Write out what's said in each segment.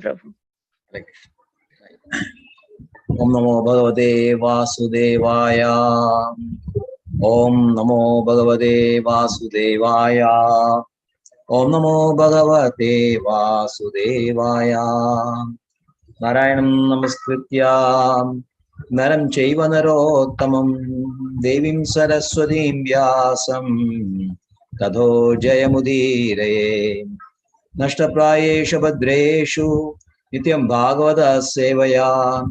Prabhu. Om Namo Bhagavate Vasudevaya. Om Namo Bhagavate Vasudevaya. Om Namo Bhagavate Vasudevaya. Narayanam Namaskritya Naram Chaiva Narottamam Devim Saraswatim Vyasam Tadho Jayamudire Nashtaprayesha Bhadreshu Nityam Bhagavata Sevaya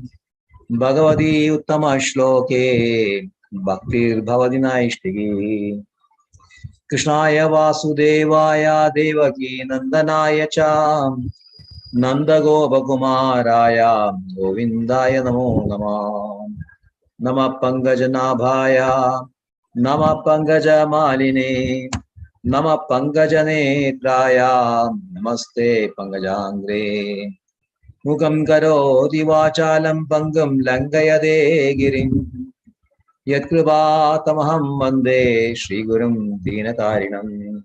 Bhagavati Uttama Shloke Bhaktir Bhavati Naishtigi Krishnaya Vasudevaya Devaki Nandanaya Cha Nanda Gopakumaraya Govindaya Namo Namah Nama Pankaja Nabhaya Nama Pankaja Maline Nama Pankaja Netraya Namaste Pankajangre Mukam Karoti Vachalam Pangam Langayade Girim Yatkrivatamaham Vande Shri Gurum Dinatarinam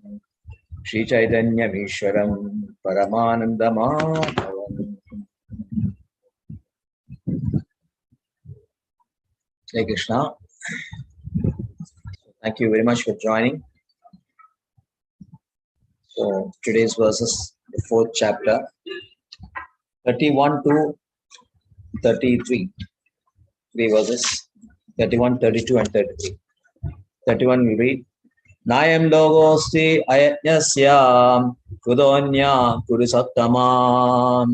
Shri Chaitanya Mishwaram Paramananda Madhavam. Hare Krishna. Thank you very much for joining. So today's verses, the fourth chapter, 31 to 33. Three verses, 31, 32 and 33. 31 we read. Nayam logosti ayatnyasya kudonya kurusattama.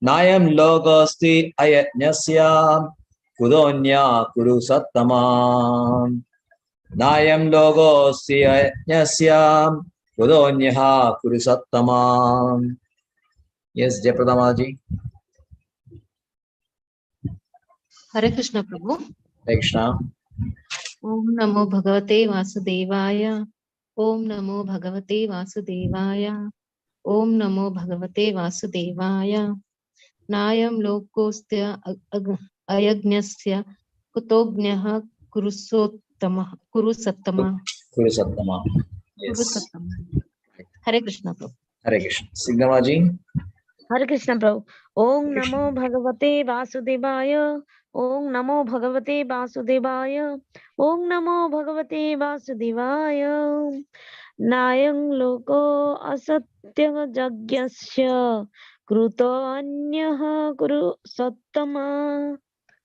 Nayam logosti ayatnyasya kudonya kurusattama. Nayam logosti ayatnyasya kudonya kurusattama. Yes, Jayapradamaji. Hare Krishna Prabhu. Hare Krishna. Om Namo Bhagavate Vasudevaya. Om Namo Bhagavate Vasudevaya. Om Namo Bhagavate Vasudevaya. Nayam lokostya ayagnasya kutognaha kurusattama. Kurusattama. Yes. Kurusattama. Hare Krishna Prabhu. Hare Krishna. Sigamaji. Hare Krishna Prabhu. Om Namo Bhagavate Vasudevaya. Om Namo Bhagavate Vasudevaya. Om Namo Bhagavate Vasudevaya. Nayam loko asatya jagyasya kruto anyaha kuru sattama.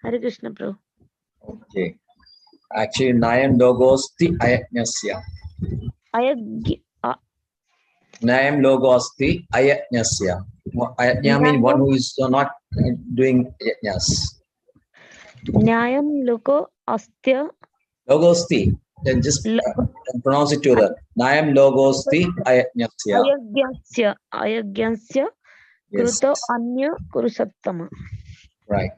Hare Krishna Prabhu. Okay. Actually, Nayam logosti ayatnyasya. Nayam logosti ayatnyasya. Ayatnya means one who is not doing ayatnyas. Nyayam loko astya. Logosti. Then just pronounce it together. Nayam logosti ayatnyasya. Ayagyasya Yes. kruto anya kurusattama. Right.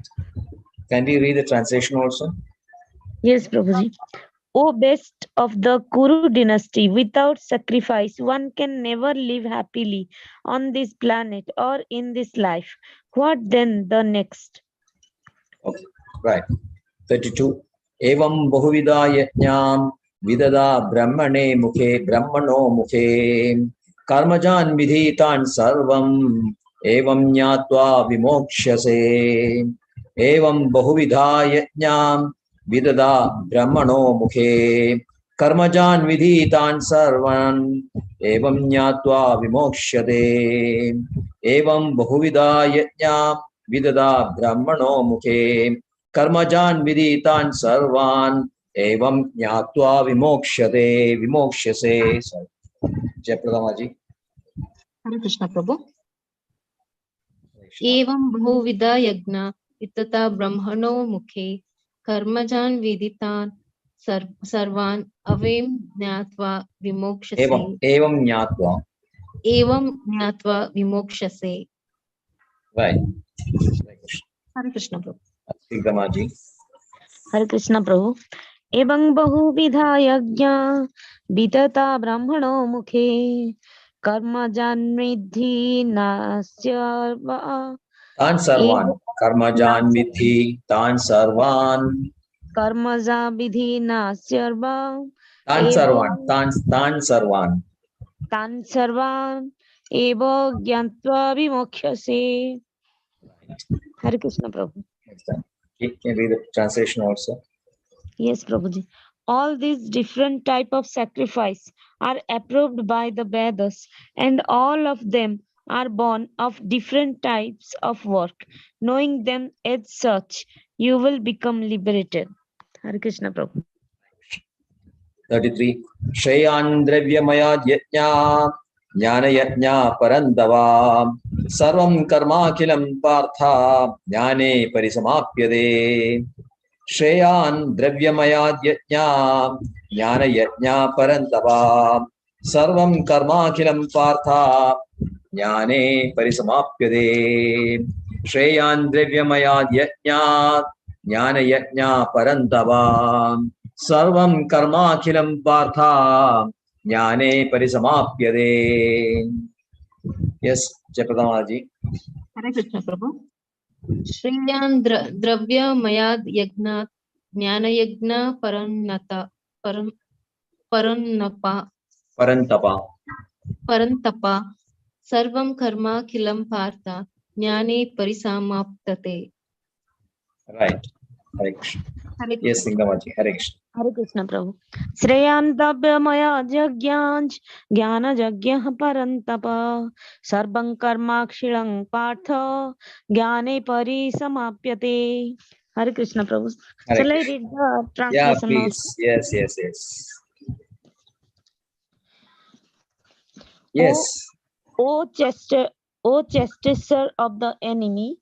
Can we read the translation also? Yes, Prabhuji. O best of the Kuru dynasty, without sacrifice, one can never live happily on this planet or in this life. What then the next? Okay. Right. 32. Evam bahuvida yajnam vidada brahmane brahmano mukhe karmajan vidhitan sarvam evam nyatva vimokshase. Evam bahuvida yajnam vidada brahmano mukhe karmajan vidhitan sarvan evam nyatva vimokshate. Evam bahuvida yajnam vidada brahmano mukhe karmajan viditan sarvan evam nyatva vimokshase. Jayapradamaji. Hare Krishna Prabhu. Evam bahuvida yagna itata brahmano mukhe karmajan viditan sarvan avem nyatva vimokshase. Evam nyatva. Evam nyatva vimokshase. Right. Hare Krishna Prabhu. Sigamaji. Hare Krishna Prabhu. Evam bahuvida yajna vidata brahmano mukhe karmajan vidhi nasyarva. Tan sarvan. Karmajan vidhi tan sarvan. Karmaja vidhi nasyarva. Tan sarvan. Tan sarvan. Tan sarvan Eva Gyantva Vimokhyase. Hare Krishna Prabhu. Can you read the translation also? Yes, Prabhuji. All these different type of sacrifice are approved by the Vedas, and all of them are born of different types of work. Knowing them as such, you will become liberated. Hare Krishna Prabhu. 33. Shreyan Dravyamaya Yajna Jnana Yajna Parandava Sarvam Karma Kilam Partha Jnane Parisamapyade. Shreyan Dravyamaya Yajna Jnana Yajna Parandava Sarvam Karma Kilam Partha Jnane Parisamapyade. Shreyan Dravyamaya Yajna Jnana Yajna Parandava Sarvam karma akhilam partha jnane parisamapyade. Yes, Jayapradaji. Hare Krishna Prabhu. Shriyan Dravya Mayad Yagna Jnana Yagna Parantapa Sarvam Karma Kilam Partha Jnane Parisamaptate. Right. Hare Krishna. Hare Yes, Krishna. Singamaji. Hare Krishna. Hare Krishna Prabhu. Shreyantavya jagyanj jnana jagyah parantapa sarvam karmakshilang partha jnane parisamapyate. Hare Krishna Prabhu. Hare Shall I Krishna. read the Yeah, translation please. also? Yes. Yes. O chastiser of the enemy,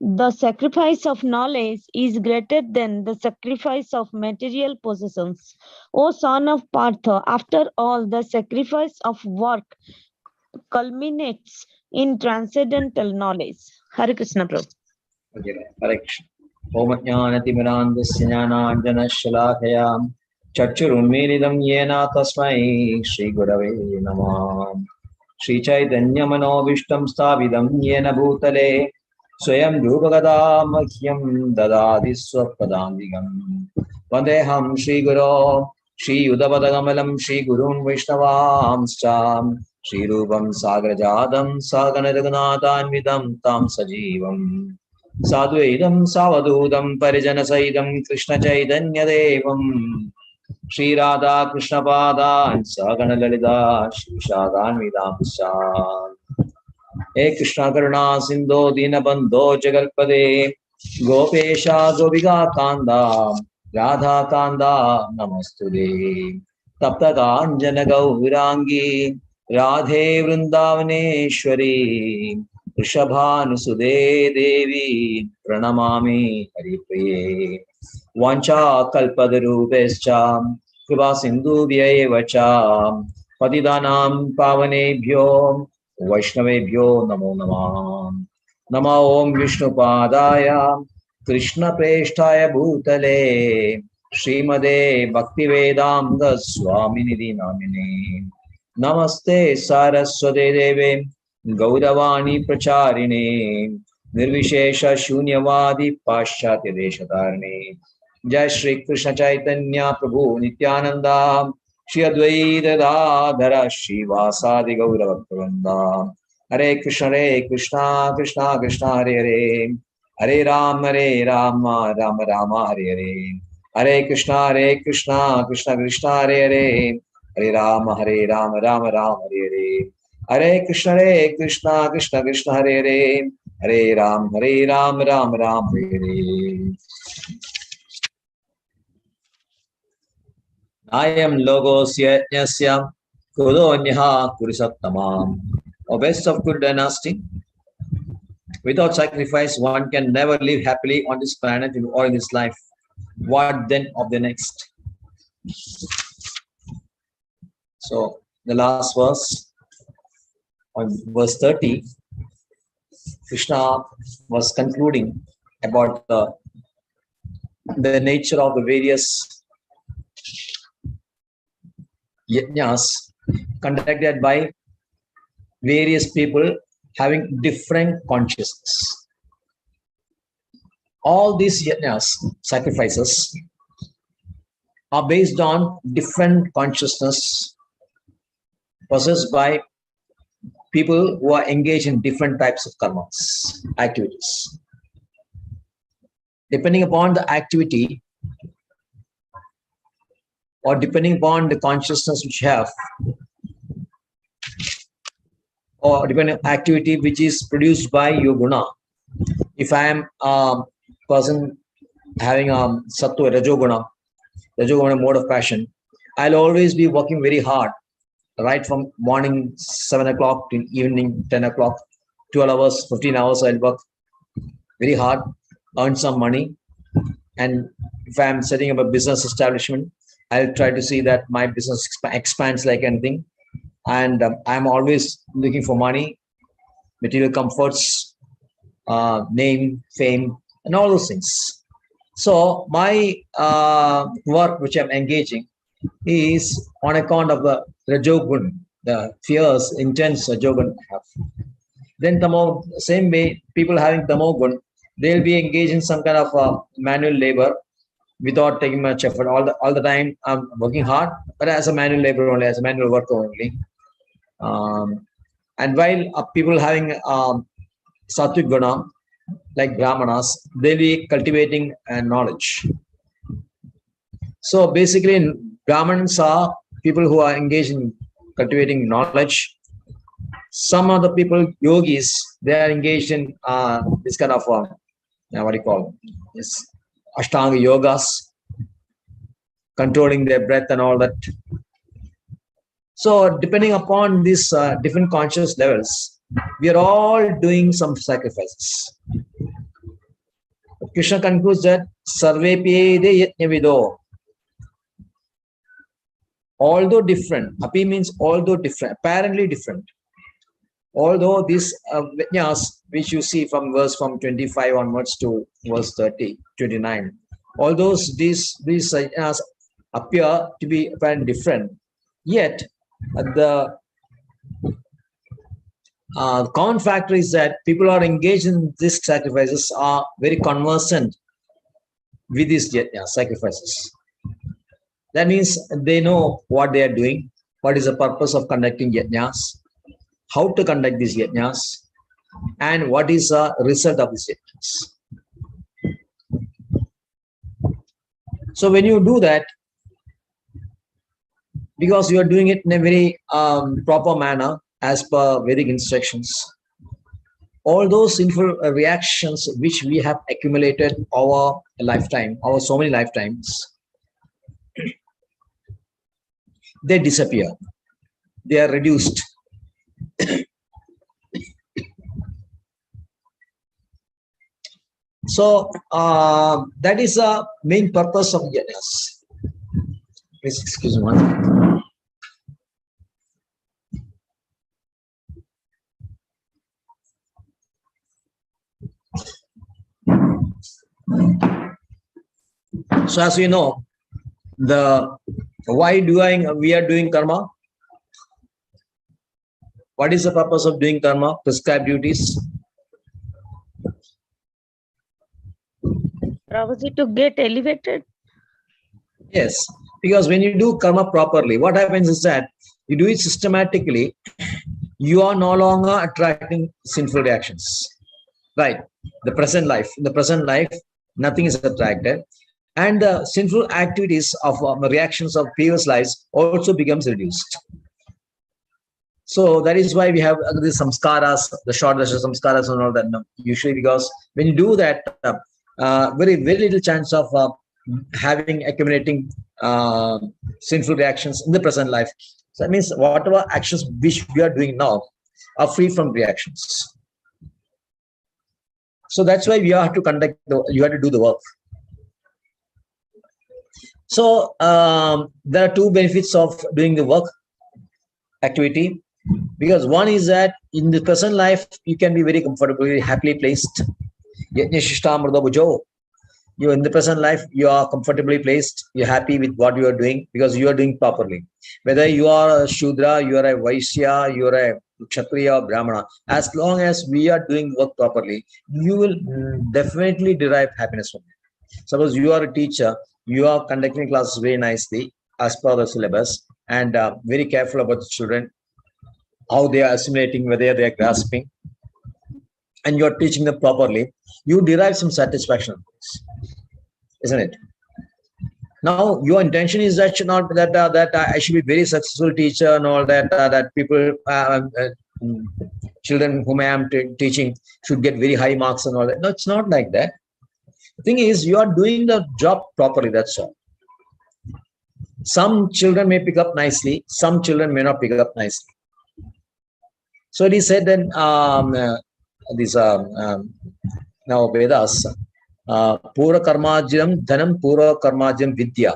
the sacrifice of knowledge is greater than the sacrifice of material possessions. O son of Partha, after all, the sacrifice of work culminates in transcendental knowledge. Hare Krishna Prabhu. Okay. Hare Krishna. Om Jnanatimirandasya Jnananjanashalakaya Chachurunmilidam Yena Tasmai Shri Gurave Namah. Shri Chaitanya Manobishtam Stavidam Yena Bhutale Swayam Dhubagada Mahyam Dadadi Swapadambigam Vandeham Shri Guru Shri Udavadagamalam Shri Gurun Vaishnavamscha Shri Rupam Sagrajadam Saganadaganathanvidam Tam Sajivam Sadhuidam Savadudam Parijana Saidam Krishna Chaitanya Devam Shri Radha Krishna Pada and Sagana Lalita Shri Shadan Vidamsa. He Krishna Karuna Sindho Dinabandho Jagalpade Gopesha Gopiga Kanda Radha Kanda Namastude Tapta Kanjana Gaurangi Radhe Vrindavaneshwari Rishabhanusude Devi Pranamami Haripriye Vancha Kalpadarubhescha Kripa Sindhubhya Evacha Patidanam Pavanebhyo Vaishnavebhyo Namo Namah Nama Om Vishnupadaya Krishna Preshtaya Bhutale Srimade Bhaktivedanta Swaminidhi Namine Namaste Saraswate Deve Gauravani Pracharine Nirvishesha Shunyavadi Paschatya Deshatarne Jai Shri Krishna Chaitanya Prabhu Nityananda Shri Advaita Radhara Shri Vasadi Gaura Bhaktivinoda Hare Krishna Krishna Krishna Hare Hare Hare Rama Rama Rama Hare Hare Hare Krishna Krishna Krishna Hare Hare Hare Rama Rama Rama Hare Hare Hare Krishna Krishna Hare Hare Hare Ram Rama Rama Hare Hare. Ayam logos yajnasya kudonyaha kurisattamam. O best of good dynasty, without sacrifice one can never live happily on this planet or in this life. What then of the next? So the last verse, on verse 30, Krishna was concluding about the nature of the various yajnas conducted by various people having different consciousness. All these yajnas, sacrifices, are based on different consciousness possessed by people who are engaged in different types of karmas, activities. Depending upon the activity or depending upon the consciousness which you have, or depending on activity which is produced by your guna. If I am a person having sattva rajoguna mode of passion, I'll always be working very hard, right from morning 7 o'clock till evening 10 o'clock, 12 hours, 15 hours. I'll work very hard, earn some money. And if I'm setting up a business establishment, I'll try to see that my business expands like anything. And I'm always looking for money, material comforts, name, fame, and all those things. So my work which I'm engaging is on account of the rajogun, the fierce, intense rajogun I have. Then tamo, same way, people having tamogun, they'll be engaged in some kind of manual labor without taking much effort. All the time I'm working hard, but as a manual labor only, as a manual worker only. And while people having sattvic guna, like brahmanas, they'll be cultivating knowledge. So basically, Brahmins are people who are engaged in cultivating knowledge. Some of the people, yogis, they are engaged in this kind of what do you call this Ashtanga yogas, controlling their breath and all that. So depending upon these different conscious levels, we are all doing some sacrifices. Krishna concludes that sarvepi yajnavido. Although different, api means although different, apparently different. Although these yajnas, which you see from verse from 25 onwards to verse 29, although these yajnas appear to be apparently different, yet the common factor is that people are engaged in these sacrifices are very conversant with these sacrifices. That means they know what they are doing, what is the purpose of conducting yajnas, how to conduct these yajnas, and what is the result of these yajnas. So when you do that, because you are doing it in a very proper manner as per Vedic instructions, all those sinful reactions which we have accumulated over a lifetime, over so many lifetimes, they disappear. They are reduced. So that is the main purpose of yajnas. Please excuse me. So as we know, why we are doing karma? What is the purpose of doing karma? Prescribed duties. Prabhuji, to get elevated? Yes, because when you do karma properly, what happens is that you do it systematically, you are no longer attracting sinful reactions. Right? In the present life, nothing is attracted. And the sinful activities of reactions of previous lives also becomes reduced. So that is why we have the samskaras, the short samskaras and all that. No, usually because when you do that, very little chance of having accumulating sinful reactions in the present life. So that means whatever actions which we are doing now are free from reactions. So that's why you have to you have to do the work. So there are two benefits of doing the work activity, because one is that in the present life you can be very comfortably, happily placed. You in the present life you are comfortably placed. You're happy with what you are doing because you are doing properly. Whether you are a Shudra, you are a Vaishya, you are a Kshatriya or Brahmana, as long as we are doing work properly, you will definitely derive happiness from it. Suppose you are a teacher, you are conducting classes very nicely as per the syllabus and very careful about the children. how they are assimilating, whether they are grasping, and you're teaching them properly, you derive some satisfaction, isn't it? Now, your intention is that should not that that I should be very successful teacher and all that. That people, children whom I am teaching should get very high marks and all that. No, it's not like that. The thing is, you are doing the job properly. That's all. Some children may pick up nicely. Some children may not pick up nicely. So it is said that now Vedas, Pura Karmajam Dhanam Pura Karmajam Vidya.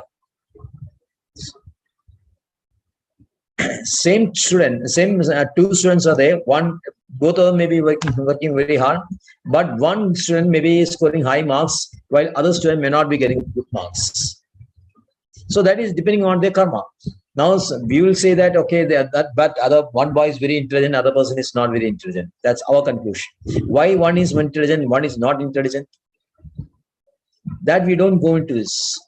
Same student, same two students are there. Both of them may be working very hard, but one student may be scoring high marks, while other student may not be getting good marks. So that is depending on their karma. Now we will say that okay, but one boy is very intelligent, other person is not very intelligent. That's our conclusion. Why one is intelligent, one is not intelligent? That we don't go into this.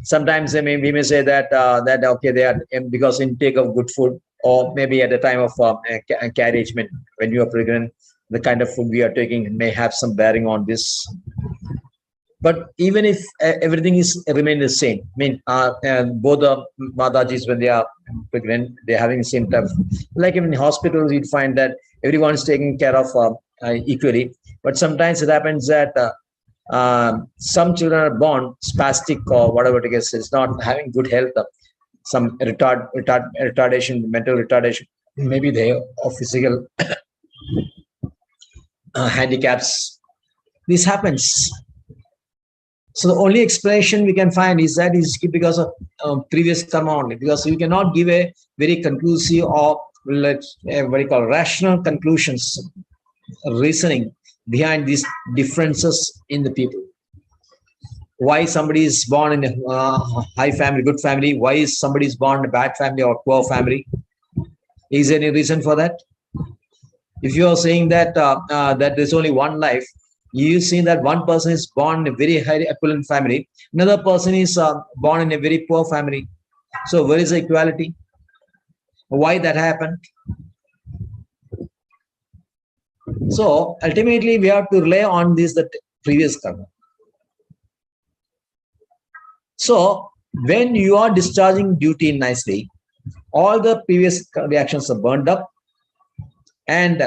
Sometimes we may say that okay, they are because intake of good food, or maybe at the time of carriage, when you are pregnant, the kind of food we are taking may have some bearing on this. But even if everything is remain the same, both the Madajis, when they are pregnant, they are having the same type. Like in hospitals, you'd find that everyone is taken care of equally. But sometimes it happens that some children are born spastic or whatever it is. It's not having good health. Some retardation, mental retardation. Maybe they have physical handicaps. This happens. So the only explanation we can find is that is because of previous karma only, because you cannot give a very conclusive or what you call rational conclusions, reasoning behind these differences in the people. Why somebody is born in a high family, good family? Why is somebody is born in a bad family or poor family? Is there any reason for that? If you are saying that that there's only one life, you see that one person is born in a very high opulent family, another person is born in a very poor family. So where is the equality? Why that happened? So ultimately, we have to rely on this the previous karma. So when you are discharging duty nicely, all the previous reactions are burned up, and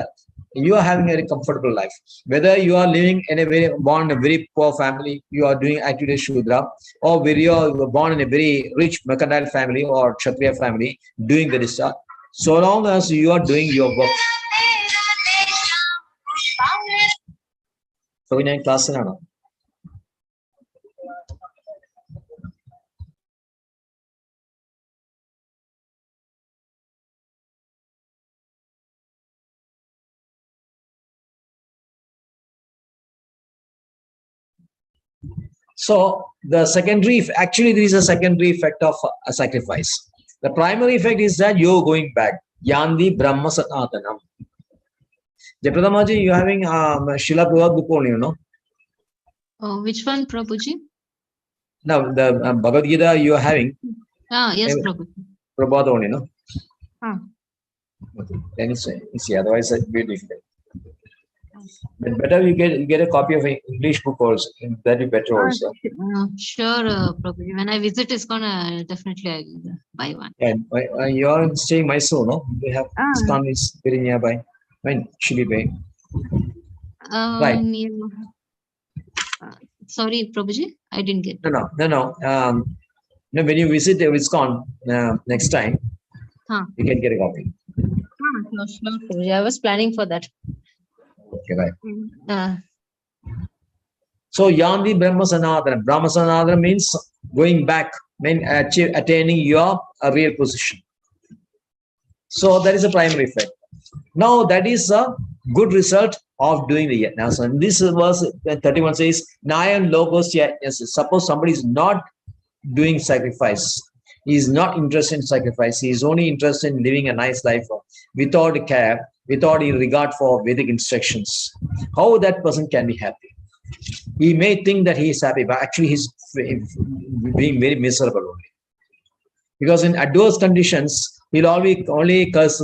you are having a very comfortable life. Whether you are living in born in a very poor family, you are doing activity Shudra, or whether you are born in a very rich mercantile family or Kshatriya family, doing the discharge, so long as you are doing your work. So in class now. So the secondary, actually there is a secondary effect of a sacrifice. The primary effect is that you're going back. Yandi Brahma Sanatanam. Jayapradamaji, you're having Shila Prabhupada book only, you know? Which one, Prabhuji? Now the Bhagavad Gita you are having. Yes, Prabhuji. Prabhupada only, no? Okay. Then it's easy, otherwise it's very difficult. But better you get a copy of an English book also. That will be better also. Sure, Prabhuji. When I visit ISKCON, definitely I'll buy one. And you are staying Mysore, no? They have ISKCON is very nearby. When should be paying? Right. Sorry, Prabhuji, I didn't get. No. When you visit ISKCON next time, you can get a copy. Sure, Prabhuji. I was planning for that. Okay, right. So Yandi Brahma Sanadana. Brahma Sanadana means going back, attaining your real position. So that is a primary effect. Now that is a good result of doing the yajna. So this verse 31 says, Nayan Logos Yajna. Suppose somebody is not doing sacrifice. He is not interested in sacrifice. He is only interested in living a nice life without care, without regard for Vedic instructions. How that person can be happy? He may think that he is happy, but actually he's being very miserable only. Because in adverse conditions, He'll only curse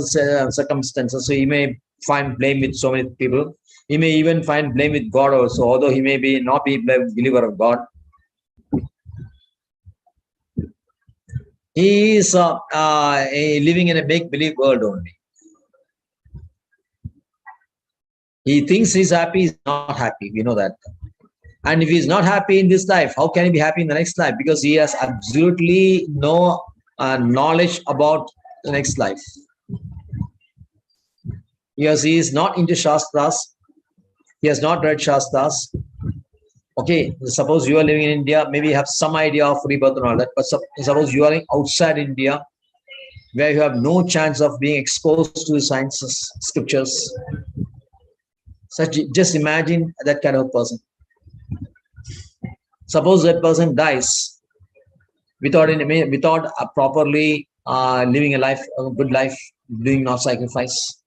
circumstances. So he may find blame with so many people. He may even find blame with God also, although he may not be a believer of God. He is living in a make-believe world only. He thinks he's happy, he's not happy. We know that. And if he's not happy in this life, how can he be happy in the next life? Because he has absolutely no knowledge about the next life. Because he is not into Shastras. He has not read Shastras. Okay, suppose you are living in India, maybe you have some idea of rebirth and all that. But suppose you are outside India, where you have no chance of being exposed to the sciences, scriptures. Just imagine that kind of person. Suppose that person dies without properly living a good life, doing no sacrifice.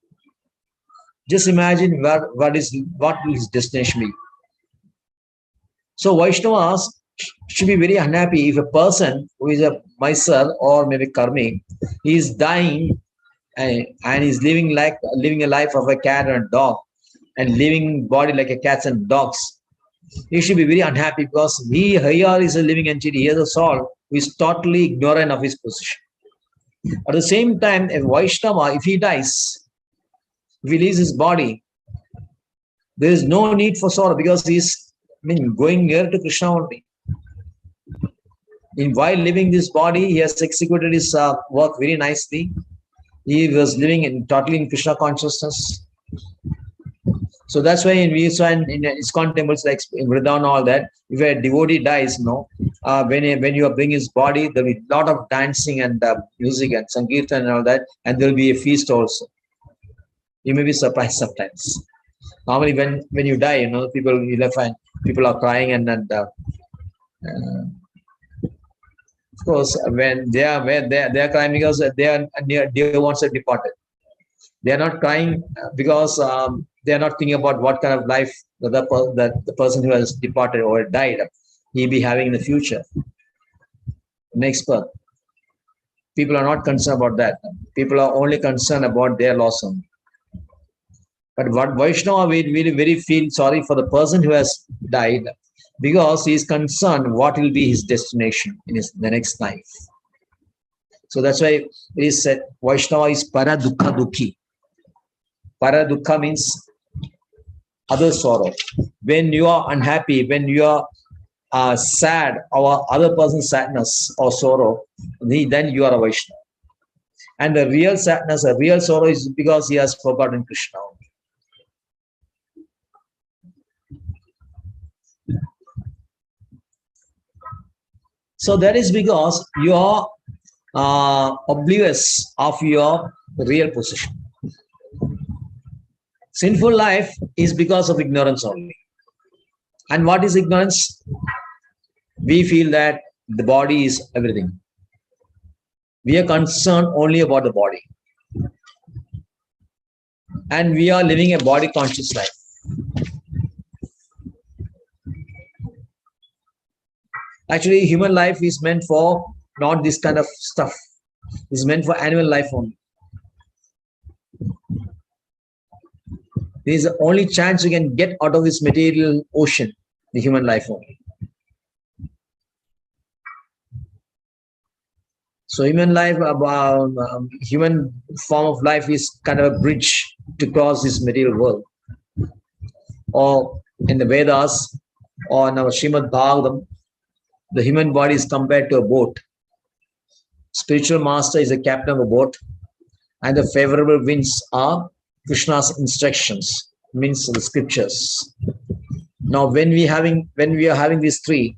Just imagine what will his destination be. So Vaishnavas should be very unhappy if a person who is a Mysar or maybe Karmi, he is dying and is living a life of a cat and a dog, and living body like a cats and dogs. He should be very unhappy because he here is a living entity. He has a soul who is totally ignorant of his position. At the same time, a Vaishnava, if he dies, if he leaves his body, there is no need for sorrow because he is going near to Krishna only. While living this body, he has executed his work very nicely. He was living totally in Krishna consciousness. So that's why in ISKCON temples like Vrindavan and all that, if a devotee dies, when you bring his body, there will be a lot of dancing and music and sankirtan and all that, and there will be a feast also. You may be surprised sometimes. Normally, when you die, you'll find people are crying and of course, when they are crying because their dear ones have departed. They are not crying because they are not thinking about what kind of life that the person who has departed or died he'll be having in the future, next birth. People are not concerned about that. People are only concerned about their loss only. But what Vaishnava will very feel sorry for the person who has died because he is concerned what will be his destination in the next life. So that's why it is said Vaishnava is para dukkha dukhi. Para dukkha means other sorrow. When you are unhappy, when you are sad, or other person's sadness or sorrow, then you are a Vaishnava. And the real sadness, the real sorrow is because he has forgotten Krishna. So that is because you are oblivious of your real position. Sinful life is because of ignorance only. And what is ignorance? We feel that the body is everything. We are concerned only about the body. And we are living a body conscious life. Actually, human life is meant for not this kind of stuff. It's meant for animal life only. There is the only chance you can get out of this material ocean, the human life only. So human life, human form of life is kind of a bridge to cross this material world. Or in the Vedas, or in our Srimad Bhagavatam, the human body is compared to a boat. Spiritual master is the captain of a boat, and the favorable winds are Krishna's instructions, means the scriptures. Now, when we are having these three,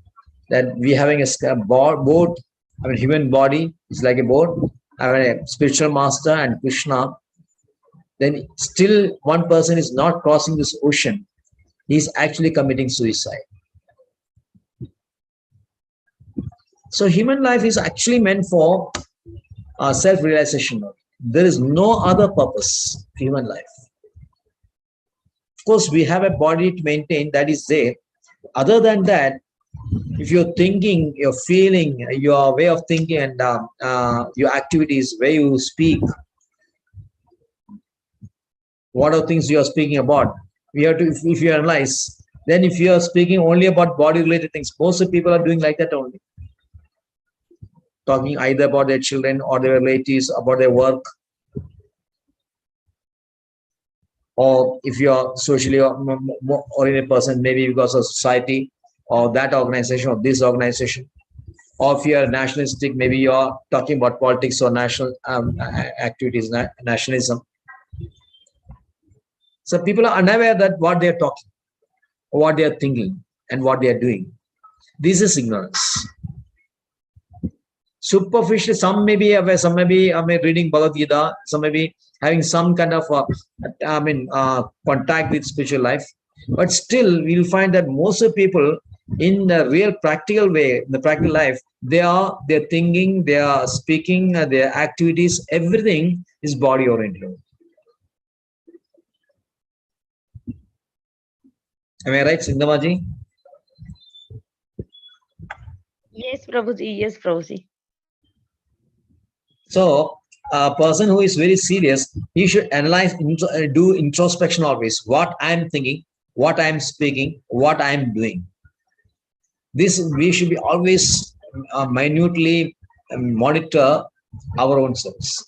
that we are having a boat, human body is like a boat, a spiritual master and Krishna, then still one person is not crossing this ocean. He is actually committing suicide. So human life is actually meant for self-realization. There is no other purpose for human life. Of course, we have a body to maintain, that is there. Other than that, if you're thinking, your feeling, your way of thinking, and your activities, where you speak, what are things you are speaking about? We have to, if you analyze, then if you are speaking only about body related things, most of people are doing like that only. Talking either about their children or their relatives, about their work, or if you are socially oriented person, maybe because of society or that organization or this organization, or if you are nationalistic, maybe you are talking about politics or national activities, nationalism. So people are unaware that what they are talking, what they are thinking, and what they are doing. This is ignorance. Superficially, some may be aware, some may be reading Bhagavad Gita, some may be having some kind of contact with spiritual life, but still we'll find that most of people in the real practical way, in the practical life, their thinking, their speaking, their activities, everything is body oriented. Am I right, Sindhamaji? Yes, Prabhuji. Yes, Prabhuji. So a person who is very serious, he should analyze, do introspection always. What I am thinking, what I am speaking, what I am doing. This we should be always minutely monitor our own selves,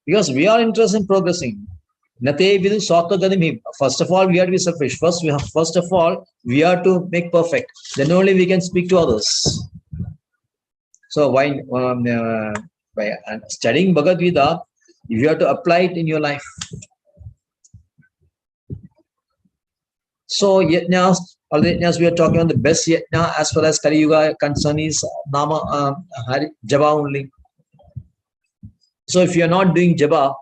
because we are interested in progressing. First of all, we have to be selfish. First of all, we have to make perfect. Then only we can speak to others. So by studying Bhagavad Gita, you have to apply it in your life. So yajnas, all the yajnas we are talking on, the best yajna as far as Kali Yuga concern is Nama Japa only. So if you are not doing Japa,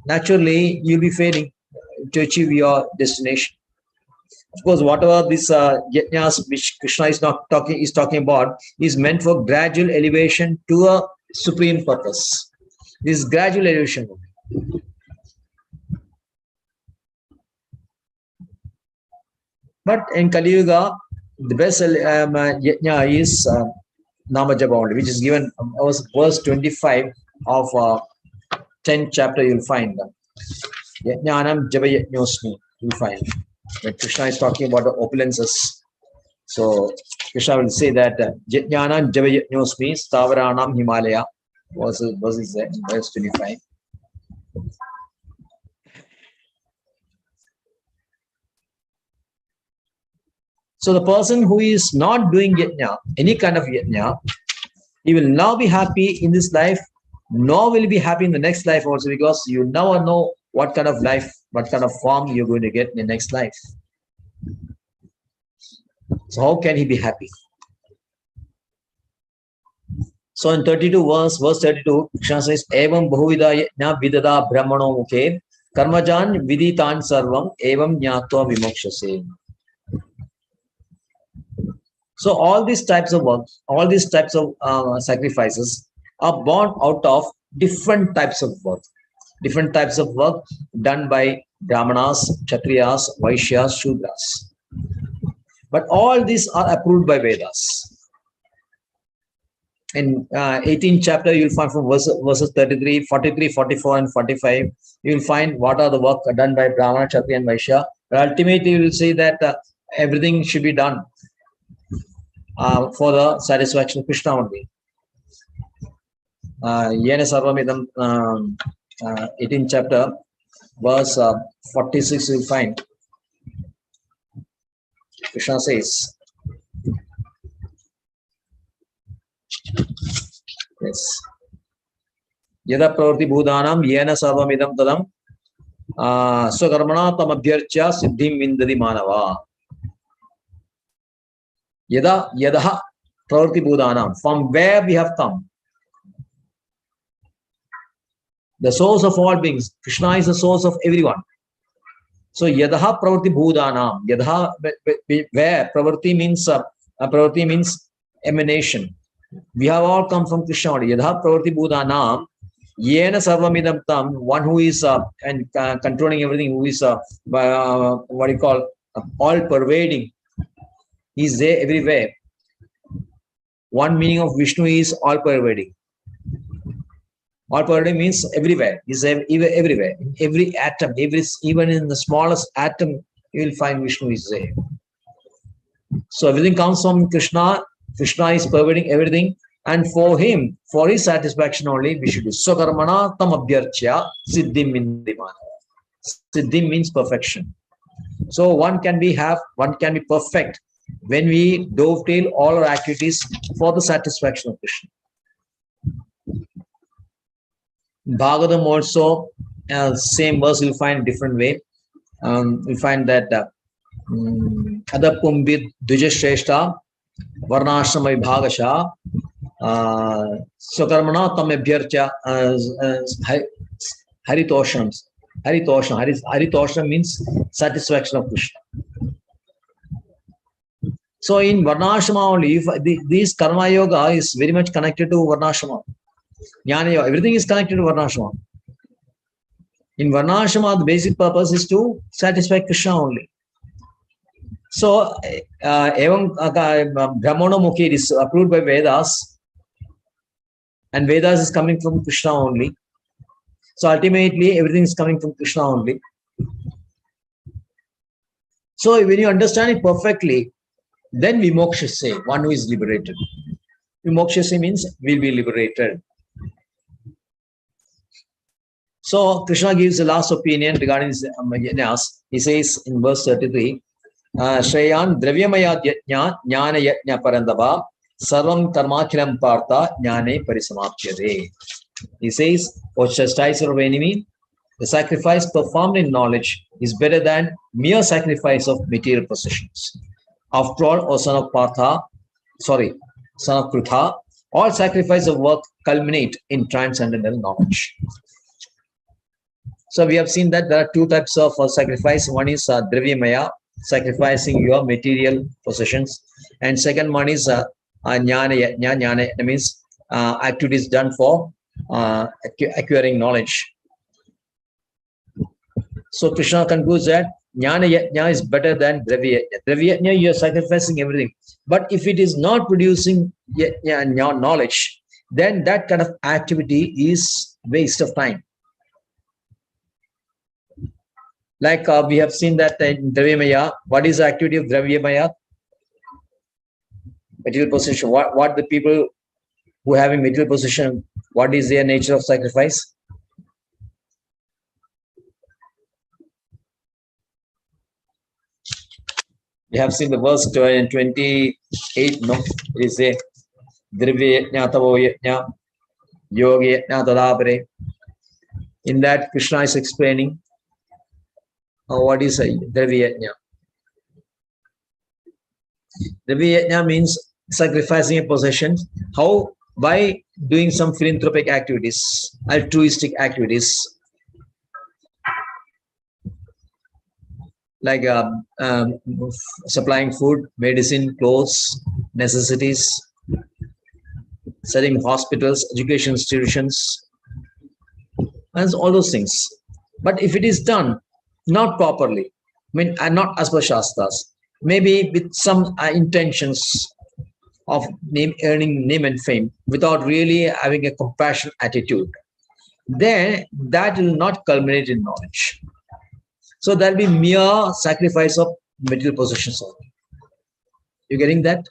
naturally you'll be failing to achieve your destination. Of course, whatever this yajnas which Krishna is talking about is meant for gradual elevation to a supreme purpose. This gradual elevation. But in Kali Yuga, the best yajna is Nama Japa only, which is given verse 25 of 10th chapter. You'll find Yajnanam Japa Yajnosmi. You'll find when Krishna is talking about the opulences. So Krishna will say that Yajnanam Japa Yajnosmi Stavaranam Himalaya. Verse is there, verse 25. So the person who is not doing yajna, any kind of yajna, he will now be happy in this life, nor will be happy in the next life also, because you never know what kind of life, what kind of form you're going to get in the next life. So how can he be happy? So in 32 verse 32, Krishna says, Evam bahuvida yajna vidada brahmano mukhe karmajan viditan sarvam evam jnatva vimokshase. So all these types of work, all these types of sacrifices are born out of different types of work. Different types of work done by Brahmanas, Kshatriyas, Vaishyas, Shudras. But all these are approved by Vedas. In 18th chapter, you'll find from verses 33, 43, 44, and 45, you'll find what are the work done by Brahmana, Kshatriya, and Vaishya. But ultimately, you will see that everything should be done for the satisfaction of Krishna only. Yena Sarvamidam, 18th chapter, verse 46, you'll find Krishna says, yes, Yada Pravarti Bhudanam, Yena Sarvamidam Tadam, Swakarmana Tamabhyarcha Siddhim Vindadi Manava. Yadaha Pravarti Bhudanam, from where we have come. The source of all beings. Krishna is the source of everyone. So Yadaha Pravarti Bhudanam. Yadaha, where Pravarti means emanation. We have all come from Krishna. Yadaha Pravarti Bhudanam, Yena sarvamidam tam, one who is controlling everything, who is what you call all pervading, is there everywhere. One meaning of Vishnu is all pervading. All pervading means everywhere. Is everywhere. In every atom, even in the smallest atom, you will find Vishnu is there. So everything comes from Krishna. Krishna is pervading everything. And for him, for his satisfaction only, we should do. Swakarmana tam abhyarchya siddhim indrimana. Siddhim means perfection. So one can be perfect when we dovetail all our activities for the satisfaction of Krishna. Bhagavatam also, same verse you'll find different way. We find that Adapumbid Dujashreshta Varnashrama Vibhagasha Swakarmana Tamabhyarcha Haritoshan. Haritoshan means satisfaction of Krishna. So in Varnashrama only, this Karma Yoga is very much connected to Varnashrama. Jnana Yoga, everything is connected to Varnashrama. In Varnashrama, the basic purpose is to satisfy Krishna only. So, Brahmana Mukhi is approved by Vedas, and Vedas is coming from Krishna only. So, ultimately, everything is coming from Krishna only. So, when you understand it perfectly, then Vimokshase, one who is liberated. Vimokshase means will be liberated. So, Krishna gives the last opinion regarding this yajnas. He says in verse 33, Shreyan Dravyamaya Yajna Jnana Yajna Parandava Sarvam Karmakhilam Partha Jnane Parisamapyade. He says, O chastiser of enemy, the sacrifice performed in knowledge is better than mere sacrifice of material possessions. After all, O son of Krutha, all sacrifice of work culminate in transcendental knowledge. So we have seen that there are two types of sacrifice. One is Dravyamaya, sacrificing your material possessions, and second one is Jnana. That means activities done for acquiring knowledge. So Krishna concludes that Jnana Yajna is better than Dravya Yajna. Dravya Yajna, you are sacrificing everything. But if it is not producing knowledge, then that kind of activity is waste of time. Like we have seen that in Dravyamaya, what is the activity of Dravyamaya? Material possession. What the people who have a material possession, what is their nature of sacrifice? We have seen the verse 28, no? It is a Dravya Yajna Tavo Yajna Yogi Yajna Tadapare. In that, Krishna is explaining what is Dravya Yajna. Dravya Yajna means sacrificing a possession. How? By doing some philanthropic activities, altruistic activities, like supplying food, medicine, clothes, necessities, setting hospitals, education institutions, and all those things. But if it is done not properly, and not as per Shastras, maybe with some intentions of earning name and fame, without really having a compassion attitude, then that will not culminate in knowledge. So there will be mere sacrifice of material possessions only. You getting that?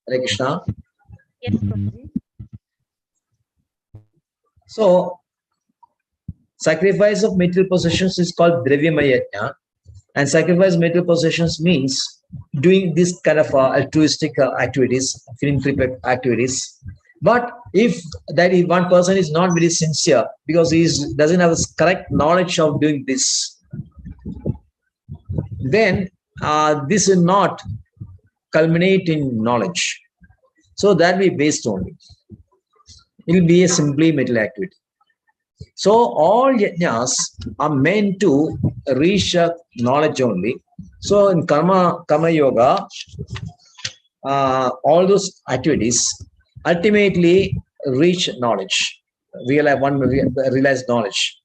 Hare Krishna. Yes, Prabhuji. So sacrifice of material possessions is called Dravyamaya Yajna, and sacrifice of material possessions means doing this kind of altruistic activities, philanthropic activities. But if one person is not very sincere because he doesn't have a correct knowledge of doing this, then this will not culminate in knowledge. So that will be based only. It will be a simply material activity. So all yajnas are meant to reach knowledge only. So in karma yoga, all those activities ultimately reach knowledge, realized knowledge.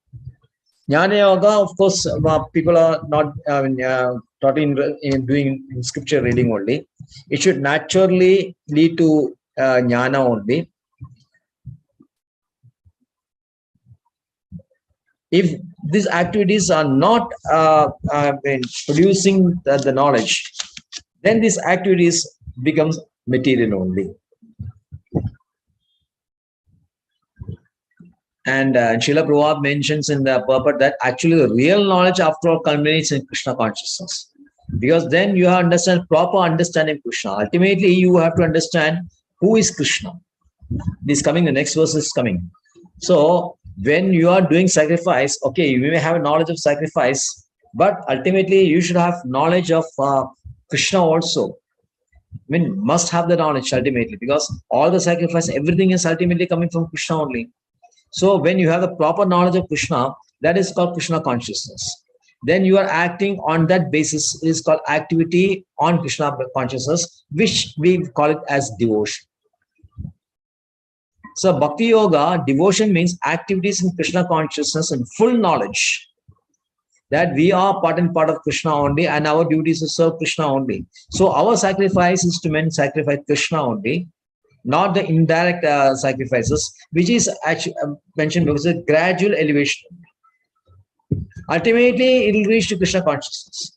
Jnana Yoga, of course, people are not taught in doing scripture reading only. It should naturally lead to jnana only. If these activities are not producing the knowledge, then these activities becomes material only. And Srila Prabhupada mentions in the purport that actually the real knowledge after all culminates in Krishna consciousness. Because then you have to understand proper understanding of Krishna. Ultimately, you have to understand who is Krishna. This coming, the next verse is coming. So when you are doing sacrifice, okay, you may have knowledge of sacrifice, but ultimately you should have knowledge of Krishna also. I mean, must have the knowledge ultimately, because all the sacrifice, everything is ultimately coming from Krishna only. So when you have the proper knowledge of Krishna, that is called Krishna consciousness. Then you are acting on that basis. It is called activity on Krishna consciousness, which we call it as devotion. So Bhakti Yoga, devotion means activities in Krishna consciousness and full knowledge that we are part and part of Krishna only, and our duty is to serve Krishna only. So our sacrifice is to sacrifice Krishna only, not the indirect sacrifices, which is actually mentioned because it's a gradual elevation. Ultimately, it will reach to Krishna consciousness,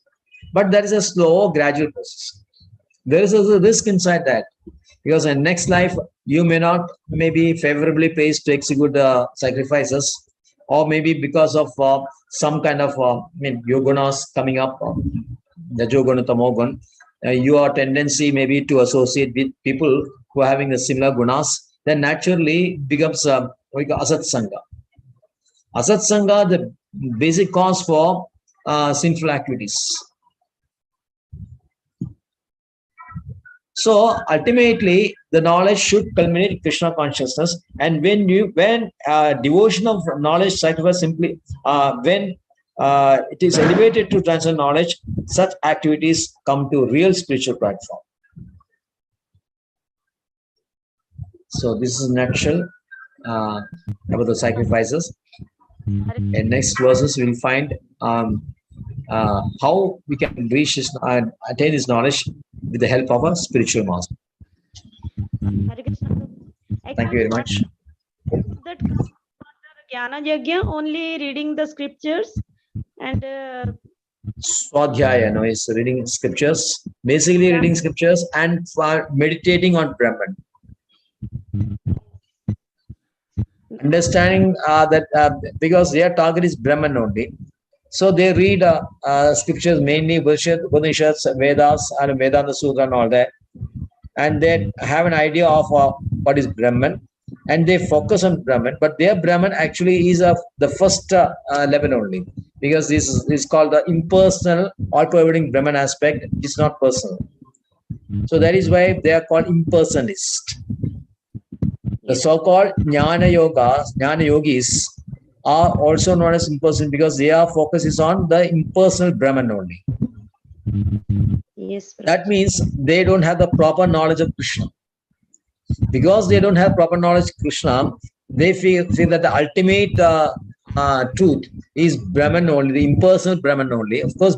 but that is a slow, gradual process. There is a risk inside that, because in next life you may not maybe favorably placed to execute the sacrifices, or maybe because of some kind of yogunas coming up, the joguna tamogun, your tendency maybe to associate with people who are having the similar gunas, then naturally becomes asat sangha. Asat sangha, the basic cause for sinful activities. So ultimately, the knowledge should culminate in Krishna consciousness. And when devotion of knowledge sacrifice simply when it is elevated to transcend knowledge, such activities come to real spiritual platform. So this is nutshell about the sacrifices. In next verses, we will find how we can reach this and attain this knowledge with the help of a spiritual master. Thank you very much. That Jnana Yajna, only reading the scriptures and Swadhyaya, is reading scriptures, basically reading scriptures and meditating on Brahman. Understanding that because their target is Brahman only. So they read scriptures, mainly Upanishads, Vedas, and Vedanta Sutra and all that. And they have an idea of what is Brahman. And they focus on Brahman. But their Brahman actually is the first level only. Because this is called the impersonal, all-pervading Brahman aspect. It's not personal. So that is why they are called impersonalist. The so-called Jnana Yogis are also known as impersonal because their focus is on the impersonal Brahman only. yes, That means they don't have the proper knowledge of Krishna. Because they don't have proper knowledge of Krishna, they feel that the ultimate truth is Brahman only, the impersonal Brahman only. Of course,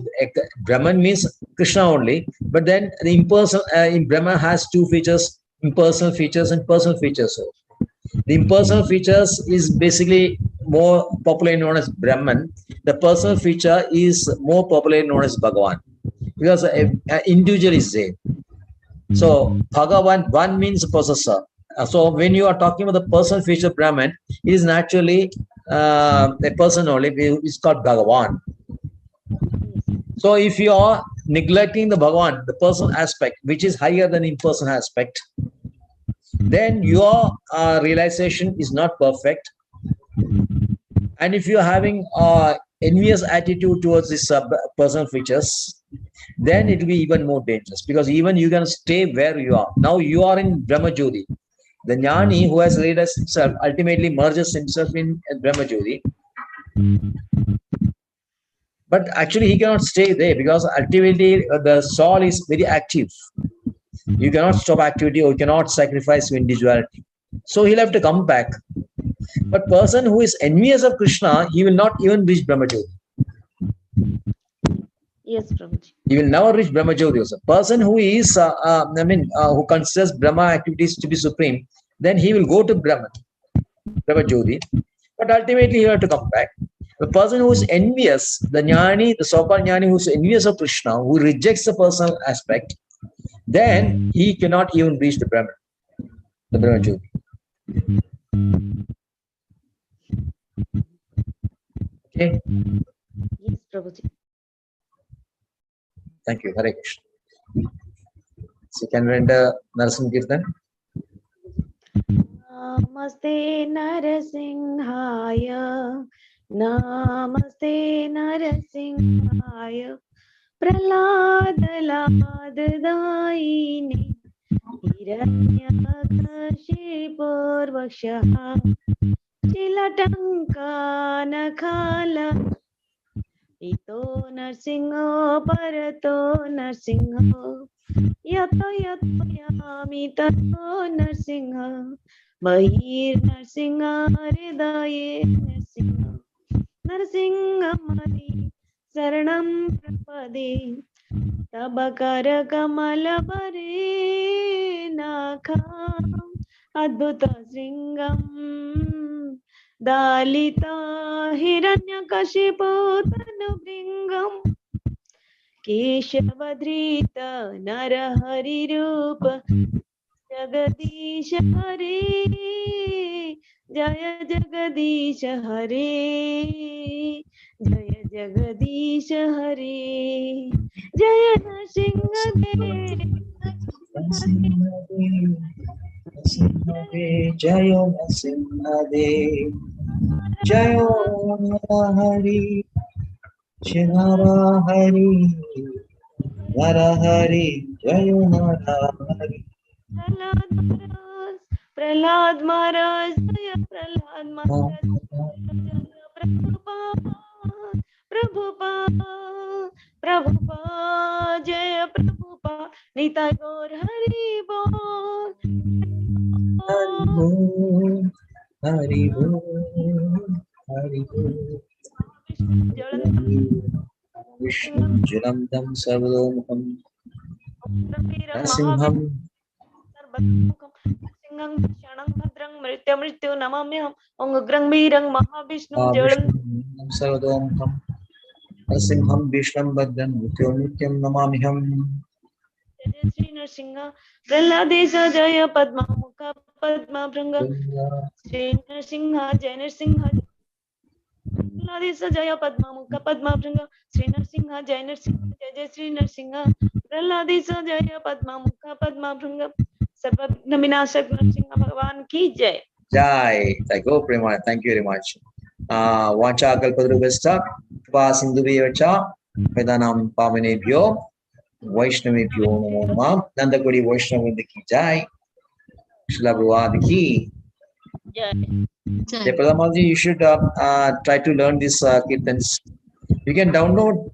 Brahman means Krishna only, but then the impersonal in Brahman has two features: impersonal features and personal features. So the impersonal features is basically more popularly known as Brahman. The personal feature is more popularly known as Bhagavan, because an individual is there. So Bhagavan, one means possessor. So when you are talking about the personal feature of Brahman, it is naturally a person only. It's called Bhagavan. So if you are neglecting the Bhagavan, the personal aspect, which is higher than impersonal aspect, then your realization is not perfect. And if you're having envious attitude towards these personal features, then it will be even more dangerous, because even you can stay where you are. Now you are in Brahma Jyoti. The Jnani who has realized himself ultimately merges himself in Brahma Jyoti. But actually he cannot stay there, because ultimately the soul is very active. You cannot stop activity, or you cannot sacrifice your individuality. So he'll have to come back. But person who is envious of Krishna, he will not even reach Brahmajyoti. Yes, Prabhuji. He will never reach Brahmajyoti also. Person who is, who considers Brahma activities to be supreme, then he will go to Brahmajyoti. But ultimately he will have to come back. The person who is envious, the jnani, the so-called jnani who is envious of Krishna, who rejects the personal aspect, then he cannot even reach the Brahmajyoti. Okay. Yes, Prabhuji. Thank you. Hare Krishna. So can we render Narasimha Kirtan? Namaste Narasimhaya, Namaste Narasimhaya, Praladalaadayini, Hiranyakashipurvakshaha, Chilatankanakhala, Ito Narsinho Parato Narsinho, Yato Yato Yamito Narsinho, Bahir Narsinha Hridaye Narsinha, Narsinhamari Saranam Prapade, Tabakara Kamala Bare Nakham, Adbhuta Sringam, Dalita Hiranyakashipu Tanubringam, Keshavadrita Narahari Rupa, Jagadish Hare, Jaya Jagadish Hare, Jaya Jagadish Hare, Jaya Narsinha Dev, Jayo Narasimha Dev, Jayo Narahari, Narahari, Narahari, Jayo Narahari. Prahlad Maharaj, Jaya Prahlad Maharaj, Jaya Prabhupada, Prabhupada, Prabhupada, Jaya Prabhupada, Nitai Gaur Hari Bol, Hari Bol, Hari Bol, Hari Bol. Vishnu Jalandam Sarvamukam Narasimham Singham Shanam Bhadrang Mritya Mrityu Namamyam Ongugrang Mirang Mahavishnu Jalan Jalandam Sarvamukam Narasimham Vishnam Bhadram Nityam Namamiham. Jaya Sri Narsingha Praladesa Jaya Padma Mukha Padma Branga Sri Narsingha Jaya Narsingha Praladesa Jaya Padma Mukha Padma Branga Sri Narsingha Jaya Narsingha Jaya Sri Narsingha Praladesa Jaya Padma Mukha Padma Branga Sarvagna Vinashak Narsingha Bhagavan ki Jai. Jai. Thank you, Prema. Thank you very much. Vacha kalpadrubhasta Kripa sindhubhyacha Vedanam pavanebhyo Vaishnavebhyo namo namah. Nandakuri Vaishnavendra ki jai. Srila Prabhupada ki. Jai. Jai Pradamaji, you should try to learn these kirtans. You can download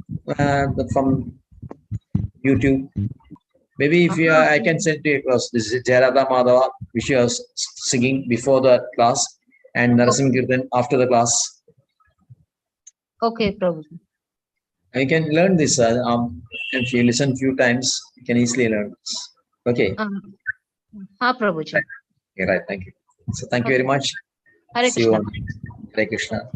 from YouTube. Maybe if you, I can send to you across. This is Jayarada Madhava, which you are singing before the class, and Narasimha Kirtan after the class. Okay, Prabhuji. And you can learn this. If you listen a few times, you can easily learn this. Okay. Prabhuji. Okay, right. Thank you. So thank you very much. Hare See you Krishna. on. Hare Krishna.